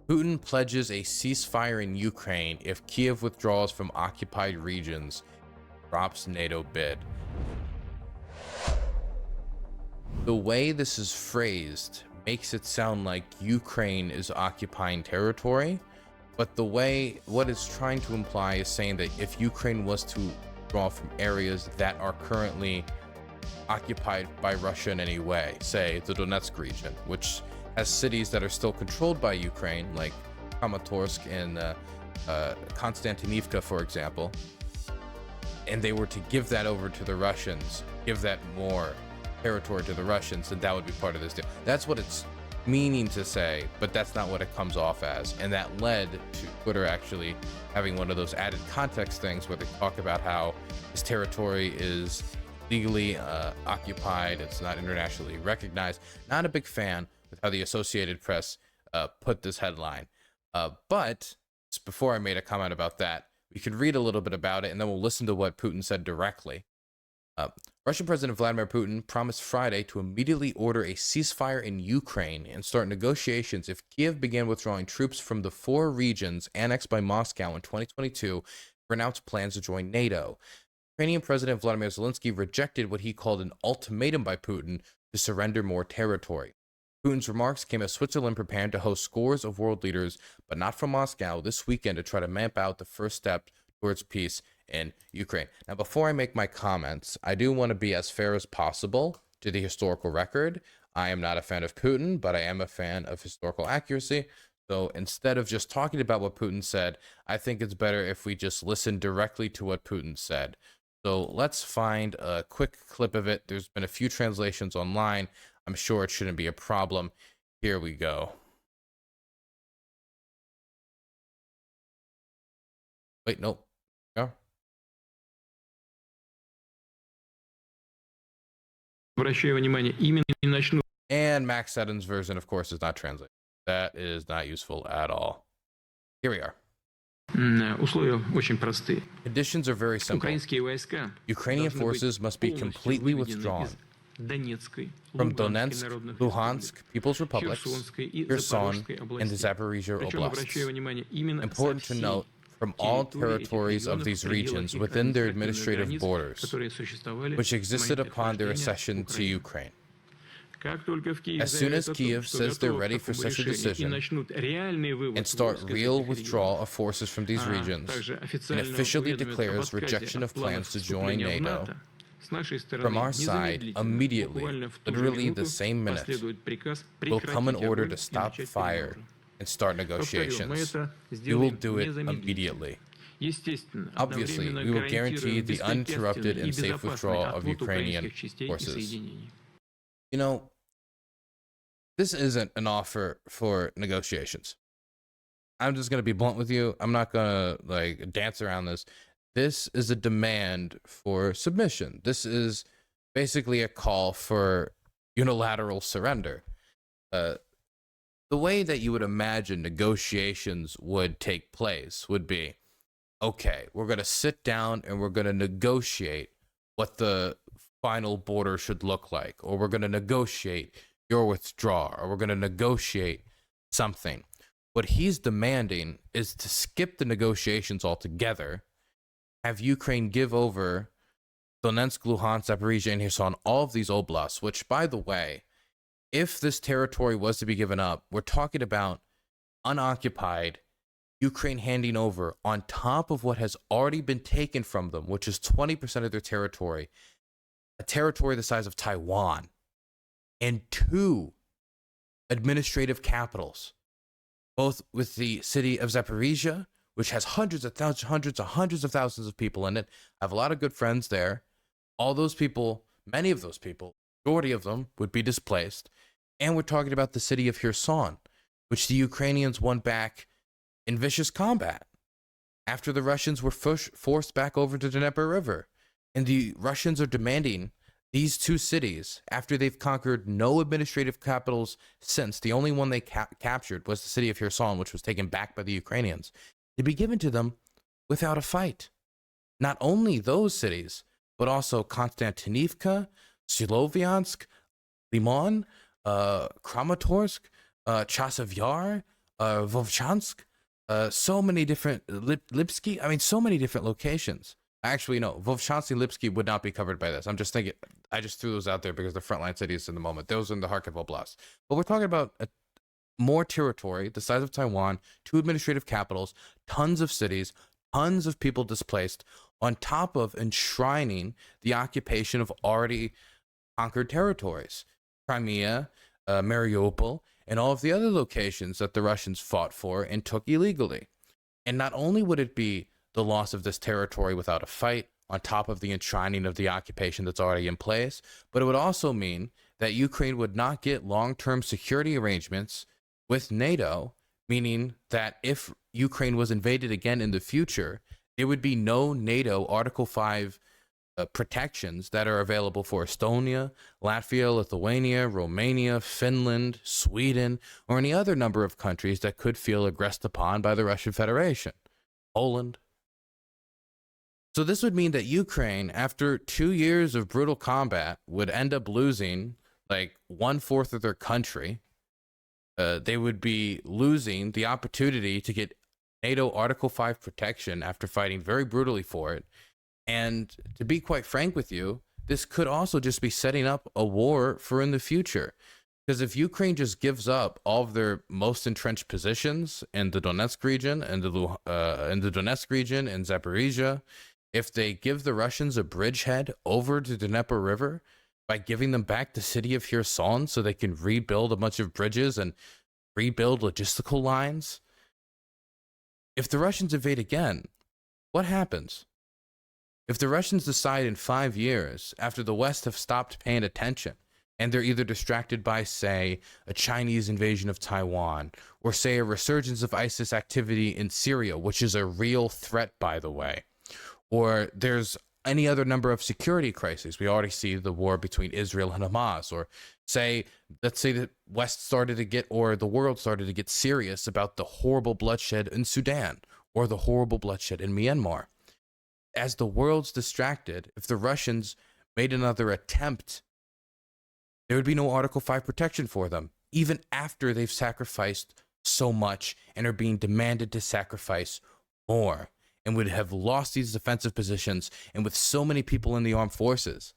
Putin pledges a ceasefire in Ukraine if Kiev withdraws from occupied regions, drops NATO bid. The way this is phrased makes it sound like Ukraine is occupying territory, but the way what it's trying to imply is saying that if Ukraine was to withdraw from areas that are currently occupied by Russia in any way, say the Donetsk region, which has cities that are still controlled by Ukraine, like Kramatorsk and Konstantinivka, for example, and they were to give that over to the Russians, give that more territory to the Russians, then that would be part of this deal. That's what it's meaning to say, but that's not what it comes off as. And that led to Twitter actually having one of those added context things where they talk about how this territory is legally occupied, it's not internationally recognized. Not a big fan with how the Associated Press put this headline. But just before I made a comment about that, we could read a little bit about it and then we'll listen to what Putin said directly. Russian President Vladimir Putin promised Friday to immediately order a ceasefire in Ukraine and start negotiations if Kiev began withdrawing troops from the 4 regions annexed by Moscow in 2022 for announced plans to join NATO. Ukrainian President Vladimir Zelensky rejected what he called an ultimatum by Putin to surrender more territory. Putin's remarks came as Switzerland prepared to host scores of world leaders, but not from Moscow, this weekend to try to map out the first step towards peace in Ukraine. Now, before I make my comments, I do want to be as fair as possible to the historical record. I am not a fan of Putin, but I am a fan of historical accuracy. So instead of just talking about what Putin said, I think it's better if we just listen directly to what Putin said. So let's find a quick clip of it. There's been a few translations online. I'm sure it shouldn't be a problem. Here we go. Wait, nope. No. And Max Seddon's version, of course, is not translated. That is not useful at all. Here we are. Conditions are very simple. Ukrainian forces must be completely withdrawn from Donetsk, Luhansk, People's Republics, Kherson, and the Zaporizhia Oblasts. Important to note, from all territories of these regions within their administrative borders, which existed upon their accession to Ukraine. As soon as Kiev says they're ready for such a decision and start real withdrawal of forces from these regions and officially declares rejection of plans to join NATO, from our side, immediately, literally the same minute, will come an order to stop fire and start negotiations. We will do it immediately. Obviously, we will guarantee the uninterrupted and safe withdrawal of Ukrainian forces. You know, this isn't an offer for negotiations. I'm just going to be blunt with you. I'm not going to dance around this. This is a demand for submission. This is basically a call for unilateral surrender. The way that you would imagine negotiations would take place would be, okay, we're going to sit down and we're going to negotiate what the final border should look like, or we're going to negotiate your withdrawal, or we're going to negotiate something. What he's demanding is to skip the negotiations altogether, have Ukraine give over Donetsk, Luhansk, Zaporizhia, and Kherson, all of these oblasts, which, by the way, if this territory was to be given up, we're talking about unoccupied Ukraine handing over on top of what has already been taken from them, which is 20% of their territory, a territory the size of Taiwan, and 2 administrative capitals, both with the city of Zaporizhia, which has hundreds of thousands of people in it. I have a lot of good friends there. All those people, many of those people, majority of them would be displaced. And we're talking about the city of Kherson, which the Ukrainians won back in vicious combat after the Russians were forced back over to the Dnieper River. And the Russians are demanding these 2 cities, after they've conquered no administrative capitals since. The only one they captured was the city of Kherson, which was taken back by the Ukrainians, to be given to them without a fight. Not only those cities, but also Konstantinivka, Sloviansk, Limon, Kramatorsk, Chasiv Yar, Vovchansk, so many different, Lipsky, I mean, so many different locations. Actually, no, Vovchansk and Lipsky would not be covered by this. I'm just thinking, I just threw those out there because the frontline cities in the moment. Those are in the Kharkiv Oblast. But we're talking about more territory, the size of Taiwan, 2 administrative capitals, tons of cities, tons of people displaced, on top of enshrining the occupation of already conquered territories. Crimea, Mariupol, and all of the other locations that the Russians fought for and took illegally. And not only would it be the loss of this territory without a fight, on top of the enshrining of the occupation that's already in place, but it would also mean that Ukraine would not get long-term security arrangements with NATO, meaning that if Ukraine was invaded again in the future, there would be no NATO Article 5 protections that are available for Estonia, Latvia, Lithuania, Romania, Finland, Sweden, or any other number of countries that could feel aggressed upon by the Russian Federation. Poland. So this would mean that Ukraine, after 2 years of brutal combat, would end up losing like 1/4 of their country. They would be losing the opportunity to get NATO Article 5 protection after fighting very brutally for it. And to be quite frank with you, this could also just be setting up a war for in the future. Because if Ukraine just gives up all of their most entrenched positions in the Donetsk region and in Zaporizhia, if they give the Russians a bridgehead over to the Dnieper River by giving them back the city of Kherson so they can rebuild a bunch of bridges and rebuild logistical lines, if the Russians invade again, what happens? If the Russians decide in 5 years, after the West have stopped paying attention, and they're either distracted by, say, a Chinese invasion of Taiwan, or say a resurgence of ISIS activity in Syria, which is a real threat, by the way, or there's any other number of security crises. We already see the war between Israel and Hamas, or let's say that West started to get, or the world started to get serious about the horrible bloodshed in Sudan, or the horrible bloodshed in Myanmar. As the world's distracted, if the Russians made another attempt, there would be no Article 5 protection for them, even after they've sacrificed so much and are being demanded to sacrifice more, and would have lost these defensive positions. And with so many people in the armed forces,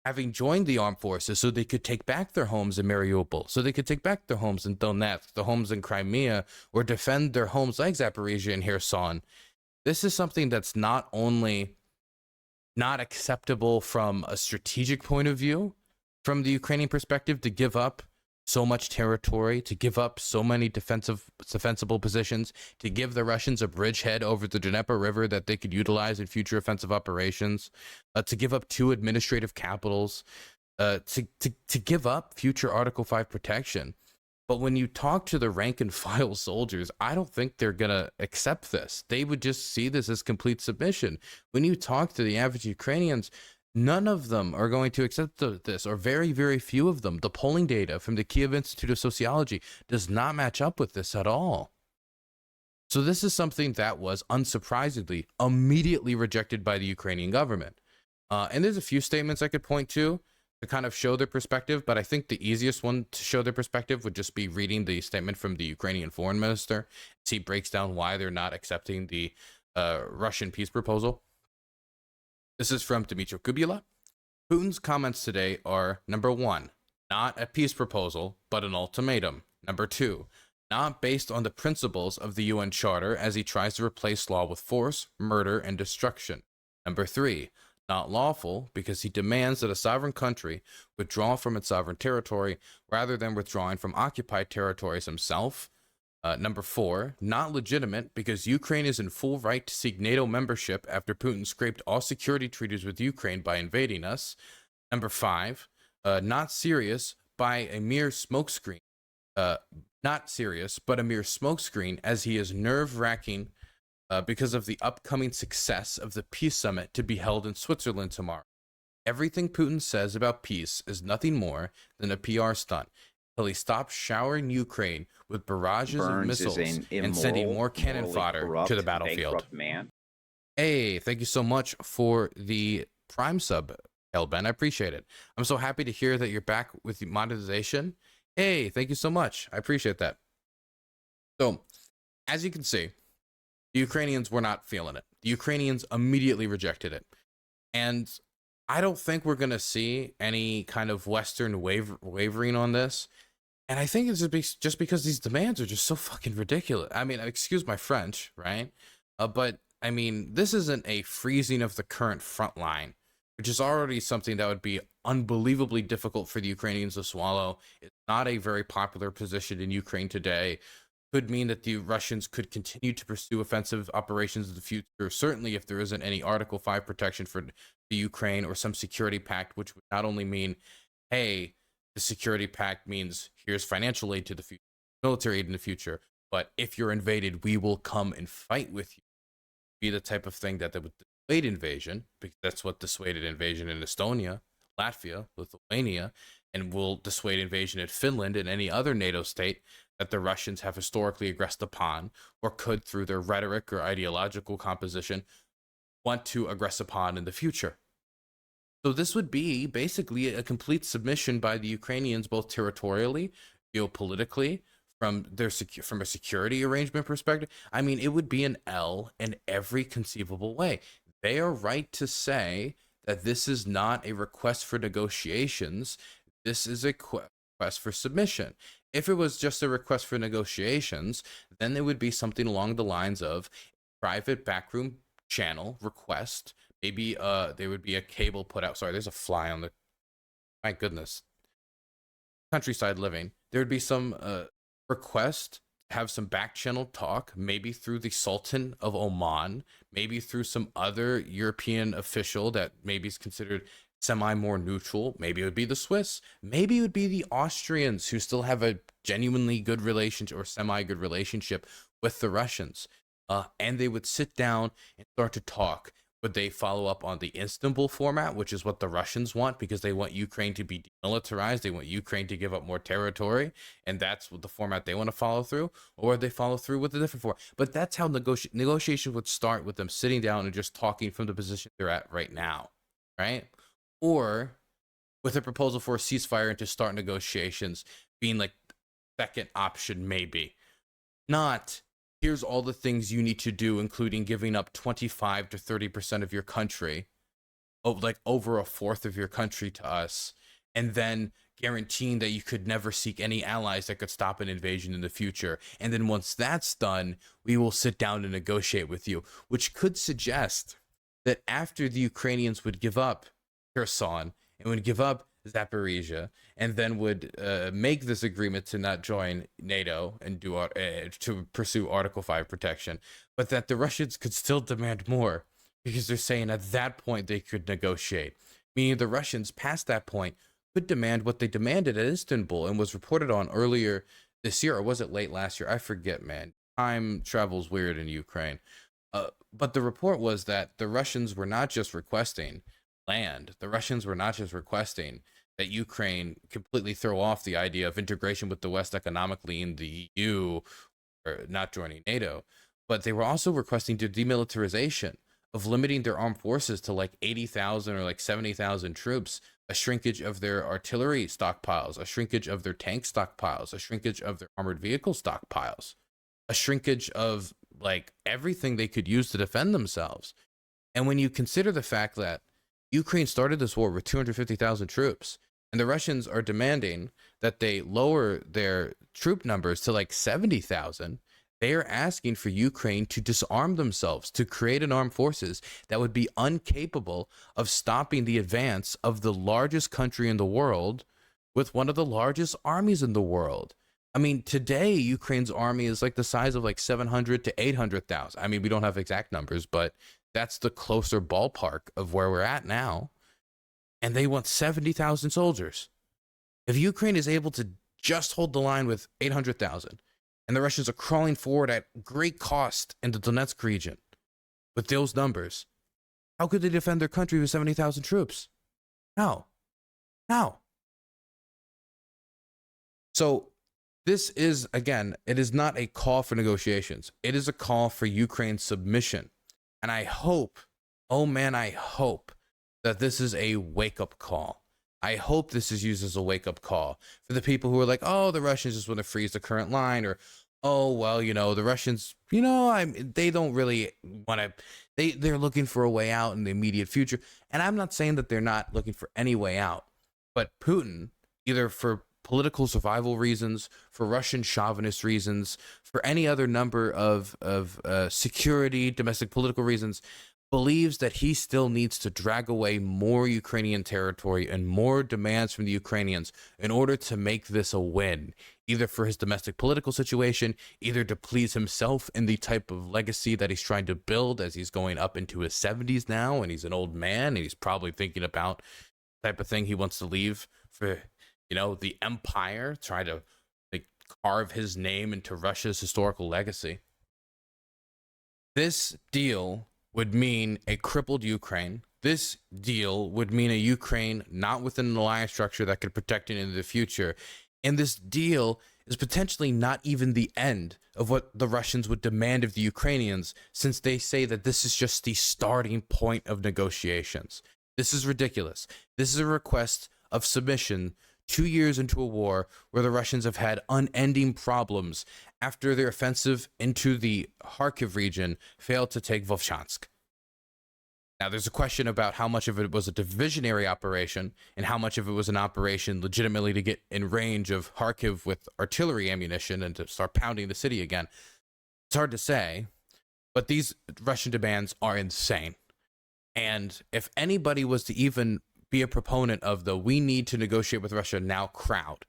having joined the armed forces so they could take back their homes in Mariupol, so they could take back their homes in Donetsk, the homes in Crimea, or defend their homes like Zaporizhia and Kherson, this is something that's not only not acceptable from a strategic point of view, from the Ukrainian perspective, to give up so much territory, to give up so many defensible positions, to give the Russians a bridgehead over the Dnieper River that they could utilize in future offensive operations, to give up 2 administrative capitals, to give up future Article 5 protection. But when you talk to the rank and file soldiers, I don't think they're going to accept this. They would just see this as complete submission. When you talk to the average Ukrainians, none of them are going to accept this, or very, very few of them. The polling data from the Kiev Institute of Sociology does not match up with this at all. So this is something that was, unsurprisingly, immediately rejected by the Ukrainian government. And there's a few statements I could point to kind of show their perspective, but I think the easiest one to show their perspective would just be reading the statement from the Ukrainian foreign minister. He breaks down why they're not accepting the Russian peace proposal. This is from Dmytro Kubila. Putin's comments today are, number 1, not a peace proposal, but an ultimatum. Number 2, not based on the principles of the UN Charter as he tries to replace law with force, murder, and destruction. Number 3, not lawful because he demands that a sovereign country withdraw from its sovereign territory rather than withdrawing from occupied territories himself. Number 4, not legitimate because Ukraine is in full right to seek NATO membership after Putin scraped all security treaties with Ukraine by invading us. Number 5, not serious by a mere smokescreen. Not serious, but a mere smokescreen as he is nerve-wracking because of the upcoming success of the peace summit to be held in Switzerland tomorrow. Everything Putin says about peace is nothing more than a PR stunt until he stops showering Ukraine with barrages of missiles and sending more cannon fodder to the battlefield. Man. Hey, thank you so much for the Prime sub, Hellben. I appreciate it. I'm so happy to hear that you're back with the monetization. Hey, thank you so much. I appreciate that. So, as you can see, the Ukrainians were not feeling it. The Ukrainians immediately rejected it. And I don't think we're going to see any kind of Western wavering on this. And I think it's just because these demands are just so fucking ridiculous. I mean, excuse my French, right? But, I mean, this isn't a freezing of the current front line, which is already something that would be unbelievably difficult for the Ukrainians to swallow. It's not a very popular position in Ukraine today. Could mean that the Russians could continue to pursue offensive operations in the future, certainly if there isn't any Article 5 protection for the Ukraine or some security pact, which would not only mean, hey, the security pact means here's financial aid to the future, military aid in the future, but if you're invaded, we will come and fight with you. Be the type of thing that would dissuade invasion, because that's what dissuaded invasion in Estonia, Latvia, Lithuania, and will dissuade invasion in Finland and any other NATO state that the Russians have historically aggressed upon, or could, through their rhetoric or ideological composition, want to aggress upon in the future. So this would be basically a complete submission by the Ukrainians, both territorially, geopolitically, from a security arrangement perspective. I mean, it would be an L in every conceivable way. They are right to say that this is not a request for negotiations. This is a request for submission. If it was just a request for negotiations, then there would be something along the lines of private backroom channel request. Maybe there would be a cable put out. Sorry, there's a fly on the, my goodness, countryside living. There would be some request, have some back channel talk, maybe through the Sultan of Oman, maybe through some other European official that maybe is considered semi more neutral. Maybe it would be the Swiss, maybe it would be the Austrians, who still have a genuinely good relationship or semi good relationship with the Russians, and they would sit down and start to talk. Would they follow up on the Istanbul format, which is what the Russians want, because they want Ukraine to be demilitarized, they want Ukraine to give up more territory, and that's what the format they want to follow through? Or would they follow through with a different format? But that's how negotiations would start, with them sitting down and just talking from the position they're at right now, right? Or with a proposal for a ceasefire and to start negotiations being like second option, maybe. Not, here's all the things you need to do, including giving up 25 to 30% of your country, like over a fourth of your country to us, and then guaranteeing that you could never seek any allies that could stop an invasion in the future. And then once that's done, we will sit down and negotiate with you, which could suggest that after the Ukrainians would give up Kherson and would give up Zaporizhia, and then would make this agreement to not join NATO and do to pursue Article 5 protection, but that the Russians could still demand more, because they're saying at that point they could negotiate. Meaning the Russians past that point could demand what they demanded at Istanbul, and was reported on earlier this year, or was it late last year? I forget, man. Time travels weird in Ukraine. But the report was that the Russians were not just requesting land. The Russians were not just requesting that Ukraine completely throw off the idea of integration with the West economically in the EU, or not joining NATO, but they were also requesting the demilitarization of limiting their armed forces to like 80,000 or like 70,000 troops, a shrinkage of their artillery stockpiles, a shrinkage of their tank stockpiles, a shrinkage of their armored vehicle stockpiles, a shrinkage of like everything they could use to defend themselves. And when you consider the fact that Ukraine started this war with 250,000 troops, and the Russians are demanding that they lower their troop numbers to like 70,000, they are asking for Ukraine to disarm themselves, to create an armed forces that would be incapable of stopping the advance of the largest country in the world with one of the largest armies in the world. I mean, today, Ukraine's army is like the size of like 700 to 800,000. I mean, we don't have exact numbers, but that's the closer ballpark of where we're at now. And they want 70,000 soldiers. If Ukraine is able to just hold the line with 800,000, and the Russians are crawling forward at great cost in the Donetsk region with those numbers, how could they defend their country with 70,000 troops? How? So this is, again, it is not a call for negotiations. It is a call for Ukraine's submission. And I hope, oh man, I hope that this is a wake-up call. I hope this is used as a wake-up call for the people who are like, oh, the Russians just want to freeze the current line, or, oh, well, the Russians, they don't really want to, they're looking for a way out in the immediate future. And I'm not saying that they're not looking for any way out, but Putin, either for political survival reasons, for Russian chauvinist reasons, for any other number of security, domestic political reasons, believes that he still needs to drag away more Ukrainian territory and more demands from the Ukrainians in order to make this a win, either for his domestic political situation, either to please himself in the type of legacy that he's trying to build as he's going up into his 70s now, and he's an old man, and he's probably thinking about the type of thing he wants to leave for, the empire, try to carve his name into Russia's historical legacy. This deal would mean a crippled Ukraine. This deal would mean a Ukraine not within an alliance structure that could protect it into the future. And this deal is potentially not even the end of what the Russians would demand of the Ukrainians, since they say that this is just the starting point of negotiations. This is ridiculous. This is a request of submission 2 years into a war where the Russians have had unending problems after their offensive into the Kharkiv region failed to take Volchansk. Now, there's a question about how much of it was a divisionary operation and how much of it was an operation legitimately to get in range of Kharkiv with artillery ammunition and to start pounding the city again. It's hard to say, but these Russian demands are insane. And if anybody was to even be a proponent of the "we need to negotiate with Russia now" crowd,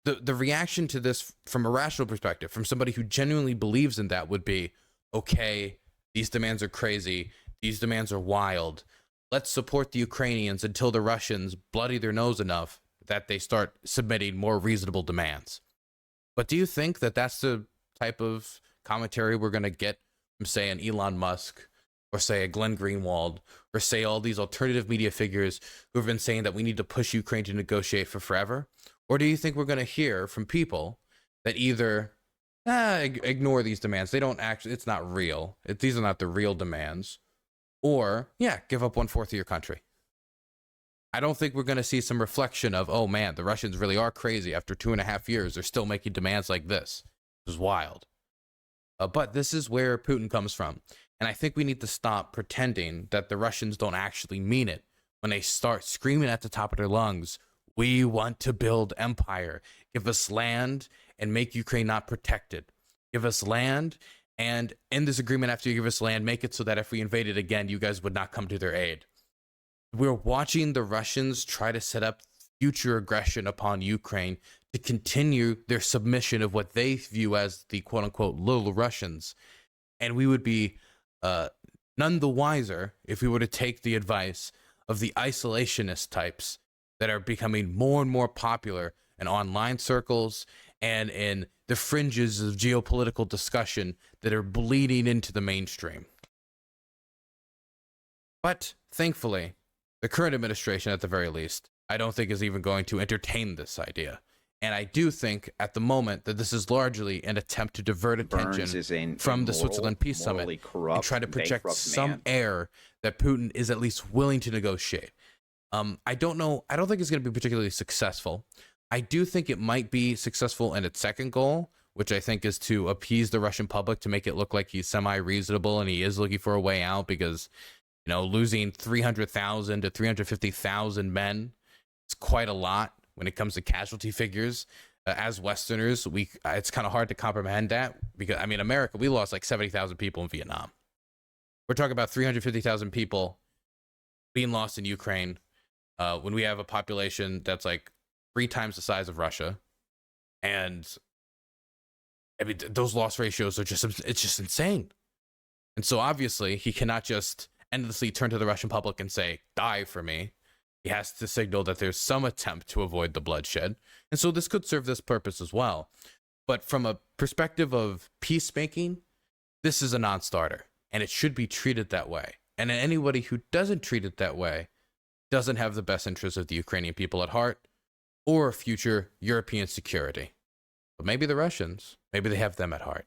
the reaction to this from a rational perspective, from somebody who genuinely believes in that, would be, okay, these demands are crazy, these demands are wild, let's support the Ukrainians until the Russians bloody their nose enough that they start submitting more reasonable demands. But do you think that that's the type of commentary we're going to get from, say, an Elon Musk, or say a Glenn Greenwald, or say all these alternative media figures who have been saying that we need to push Ukraine to negotiate for forever? Or do you think we're going to hear from people that either ignore these demands, they don't actually, it's not real, these are not the real demands, or give up 1/4 of your country? I don't think we're going to see some reflection of, oh man, the Russians really are crazy. After 2.5 years, they're still making demands like this. It was wild. But this is where Putin comes from. And I think we need to stop pretending that the Russians don't actually mean it when they start screaming at the top of their lungs, we want to build empire. Give us land and make Ukraine not protected. Give us land, and in this agreement, after you give us land, make it so that if we invaded again, you guys would not come to their aid. We're watching the Russians try to set up future aggression upon Ukraine to continue their submission of what they view as the quote-unquote little Russians. And we would be none the wiser if we were to take the advice of the isolationist types that are becoming more and more popular in online circles and in the fringes of geopolitical discussion that are bleeding into the mainstream. But thankfully, the current administration, at the very least, I don't think is even going to entertain this idea. And I do think at the moment that this is largely an attempt to divert attention from the Switzerland Peace Summit and try to project some air that Putin is at least willing to negotiate. I don't think it's going to be particularly successful. I do think it might be successful in its second goal, which I think is to appease the Russian public, to make it look like he's semi-reasonable and he is looking for a way out, because, losing 300,000 to 350,000 men is quite a lot when it comes to casualty figures. As Westerners, it's kind of hard to comprehend that, because, America, we lost like 70,000 people in Vietnam. We're talking about 350,000 people being lost in Ukraine when we have a population that's like 3 times the size of Russia. And those loss ratios are it's just insane. And so obviously he cannot just endlessly turn to the Russian public and say, die for me. He has to signal that there's some attempt to avoid the bloodshed. And so this could serve this purpose as well. But from a perspective of peacemaking, this is a non-starter, and it should be treated that way. And anybody who doesn't treat it that way doesn't have the best interests of the Ukrainian people at heart, or future European security. But maybe the Russians, maybe they have them at heart.